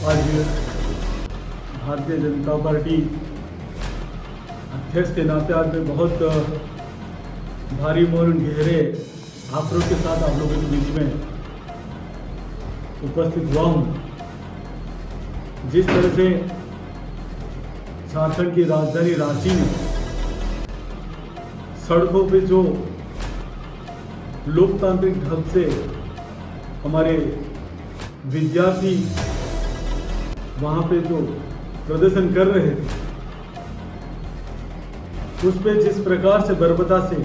आज भारतीय जनता पार्टी अध्यक्ष के नाते आज मैं बहुत भारी और गहरे आक्रोश के साथ आप लोगों के बीच में उपस्थित हुआ हूँ। जिस तरह से झारखंड की राजधानी रांची में सड़कों पे जो लोकतांत्रिक ढंग से हमारे विद्यार्थी वहाँ पे जो प्रदर्शन कर रहे थे, उस पे जिस प्रकार से बर्बरता से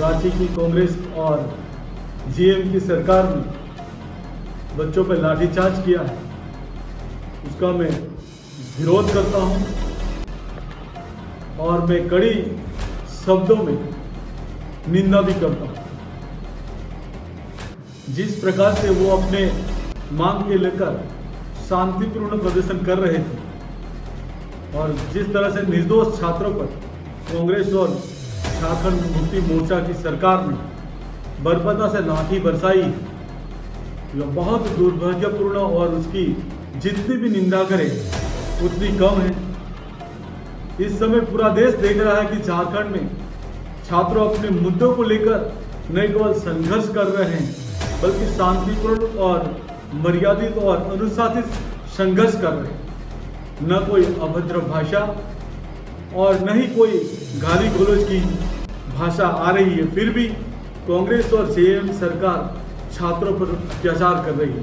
रांची की कांग्रेस और जीएम की सरकार ने बच्चों पर लाठीचार्ज किया है, उसका मैं विरोध करता हूं और मैं कड़ी शब्दों में निंदा भी करता हूं। जिस प्रकार से वो अपने मांग के लेकर शांतिपूर्ण प्रदर्शन कर रहे थे और जिस तरह से निर्दोष छात्रों पर कांग्रेस और झारखंड मुक्ति मोर्चा की सरकार ने बर्बरता से लाठी बरसाई, यह बहुत दुर्भाग्यपूर्ण और उसकी जितनी भी निंदा करें उतनी कम है। इस समय पूरा देश देख रहा है कि झारखंड में छात्रों अपने मुद्दों को लेकर न केवल संघर्ष कर रहे हैं बल्कि शांतिपूर्ण और मर्यादित और अनुशासित संघर्ष कर रहे हैं। न कोई अभद्र भाषा और न ही कोई गाली गलौज की भाषा आ रही है, फिर भी कांग्रेस और जेएम सरकार छात्रों पर अत्याचार कर रही है।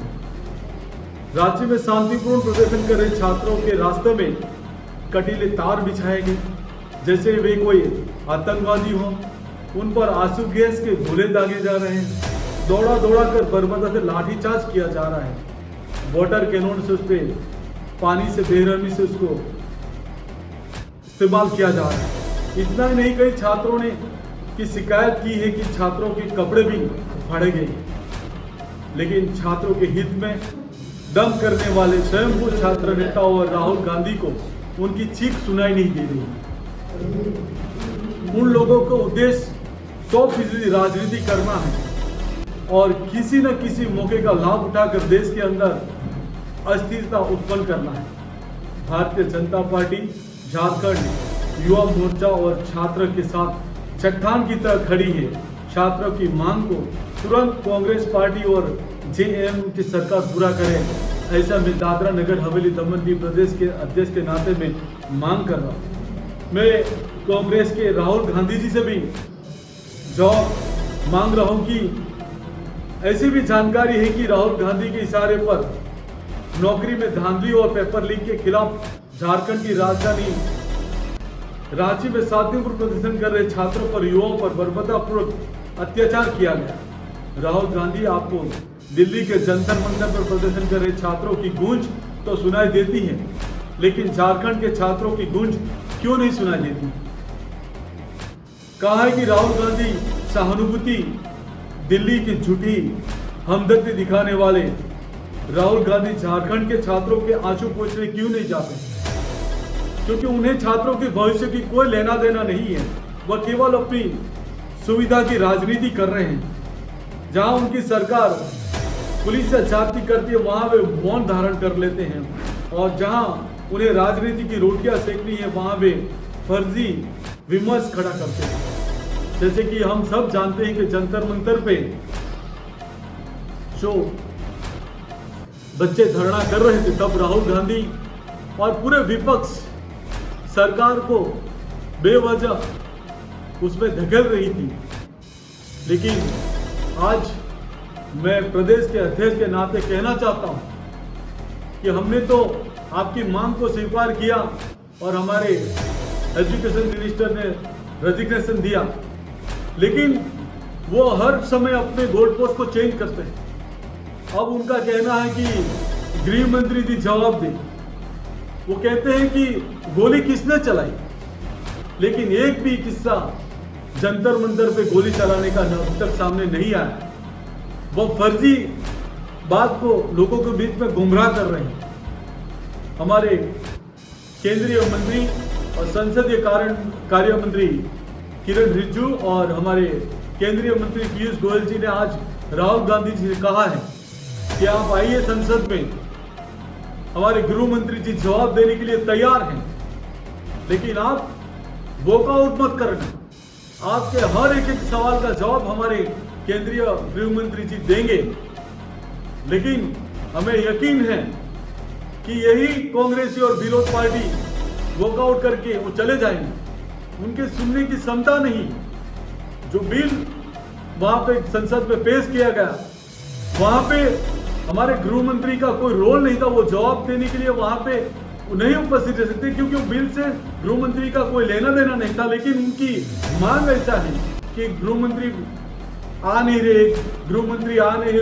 राज्य में शांतिपूर्ण प्रदर्शन कर रहे छात्रों के रास्ते में कटीले तार बिछाए गए, जैसे वे कोई आतंकवादी हो। उन पर आंसू गैस के गोले दागे जा रहे हैं, दौड़ा दौड़ा कर बर्बरता से लाठीचार्ज किया जा रहा है, वाटर कैनोन से उस पर पानी से बेरहमी से उसको इस्तेमाल किया जा रहा है। इतना ही नहीं, कई छात्रों ने की शिकायत की है कि छात्रों के कपड़े भी फाड़े गए, लेकिन छात्रों के हित में दम करने वाले स्वयं छात्र नेता और राहुल गांधी को उनकी चीख सुनाई नहीं दे रही। उन लोगों को उद्देश्य 100% राजनीति करना है और किसी न किसी मौके का लाभ उठाकर देश के अंदर अस्थिरता उत्पन्न करना है। भारतीय जनता पार्टी झारखंड युवा मोर्चा और छात्र के साथ चट्टान की तरह खड़ी है। छात्रों की मांग को तुरंत कांग्रेस पार्टी और जेएम की सरकार पूरा करे, ऐसा मैं दादरा नगर हवेली दमन दीव प्रदेश के अध्यक्ष के नाते में मांग कर रहा हूँ। मैं कांग्रेस के राहुल गांधी जी से भी जवाब मांग रहा हूँ कि ऐसी भी जानकारी है कि राहुल गांधी के इशारे पर नौकरी में धांधली और पेपर लीक के खिलाफ झारखंड की राजधानी रांची में शांतिपूर्ण प्रदर्शन कर रहे छात्रों पर युवाओं पर बर्बरतापूर्वक अत्याचार किया गया। राहुल गांधी, आपको दिल्ली के जंतर मंतर पर प्रदर्शन कर रहे छात्रों की गूंज तो सुनाई देती है, लेकिन झारखंड के छात्रों की गूंज क्यों नहीं सुनाई देती? कहा है कि राहुल गांधी सहानुभूति, दिल्ली की झूठी हमदर्दी दिखाने वाले राहुल गांधी झारखंड के छात्रों के आंसू पोंछने क्यों नहीं जाते? क्योंकि उन्हें छात्रों के भविष्य की कोई लेना देना नहीं है। वह केवल अपनी सुविधा की राजनीति कर रहे हैं। जहां उनकी सरकार पुलिस से जाति करती है, वहां वे मौन धारण कर लेते हैं, और जहां उन्हें राजनीति की रोटियां सेकनी है, वहां वे फर्जी विमर्श खड़ा करते हैं। जैसे कि हम सब जानते हैं कि जंतर मंतर पे जो बच्चे धरना कर रहे थे, तब राहुल गांधी और पूरे विपक्ष सरकार को बेवजह उसमें धकेल रही थी। लेकिन आज मैं प्रदेश के अध्यक्ष के नाते कहना चाहता हूं कि हमने तो आपकी मांग को स्वीकार किया और हमारे एजुकेशन मिनिस्टर ने रेजिग्नेशन दिया, लेकिन वो हर समय अपने गोल पोस्ट को चेंज करते हैं। अब उनका कहना है कि गृह मंत्री जी जवाब दे। वो कहते हैं कि गोली किसने चलाई, लेकिन एक भी किस्सा जंतर मंतर पे गोली चलाने का अब तक सामने नहीं आया। वो फर्जी बात को लोगों के बीच में गुमराह कर रहे हैं। हमारे केंद्रीय मंत्री और संसदीय कार्य मंत्री किरण रिजिजू और हमारे केंद्रीय मंत्री पीयूष गोयल जी ने आज राहुल गांधी जी से कहा है कि आप आइए संसद में, हमारे गृह मंत्री जी जवाब देने के लिए तैयार हैं, लेकिन आप वॉकआउट मत करना। आपके हर एक सवाल का जवाब हमारे केंद्रीय गृह मंत्री जी देंगे, लेकिन हमें यकीन है कि यही कांग्रेसी और विरोध पार्टी वॉकआउट करके वो चले जाएंगे। उनके सुनने की क्षमता नहीं। जो बिल वहां पे संसद में पेश किया गया, वहां पे हमारे गृह मंत्री का कोई रोल नहीं था। वो जवाब देने के लिए वहां पे नहीं उपस्थित रह सकते, क्योंकि बिल से गृह मंत्री का कोई लेना देना नहीं था। लेकिन उनकी मांग ऐसा है कि गृह मंत्री आ नहीं रहे,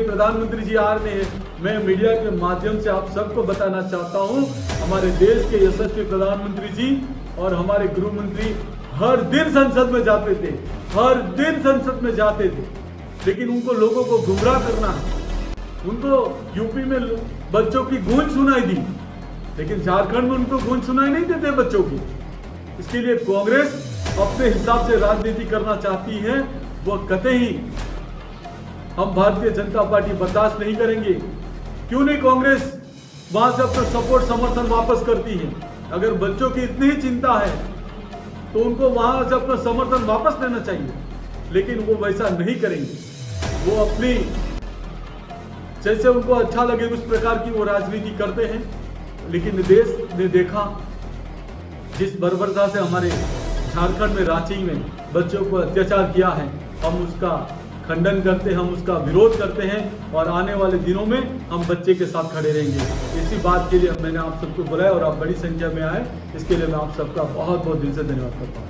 प्रधानमंत्री जी आ रहे हैं। मैं मीडिया के माध्यम से आप सबको बताना चाहता हूं, हमारे देश के यशस्वी प्रधानमंत्री जी और हमारे गृह मंत्री हर दिन संसद में जाते थे, लेकिन उनको लोगों को गुमराह करना है। उनको यूपी में बच्चों की गूंज सुनाई दी, लेकिन झारखंड में उनको गूंज सुनाई नहीं देते बच्चों की। इसके लिए कांग्रेस अपने हिसाब से राजनीति करना चाहती है, वो कतई हम भारतीय जनता पार्टी बर्दाश्त नहीं करेंगे। क्यों नहीं कांग्रेस वहां से अपना सपोर्ट समर्थन वापस करती है? अगर बच्चों की इतनी ही चिंता है तो उनको वहां से अपना समर्थन वापस लेना चाहिए, लेकिन वो वैसा नहीं करेंगे। वो अपनी जैसे उनको अच्छा लगे उस प्रकार की वो राजनीति करते हैं। लेकिन देश ने देखा जिस बर्बरता से हमारे झारखंड में, रांची में बच्चों को अत्याचार किया है, हम उसका खंडन करते हैं, हम उसका विरोध करते हैं और आने वाले दिनों में हम बच्चे के साथ खड़े रहेंगे। इसी बात के लिए मैंने आप सबको बुलाया और आप बड़ी संख्या में आए, इसके लिए मैं आप सबका बहुत बहुत दिल से धन्यवाद करता हूँ।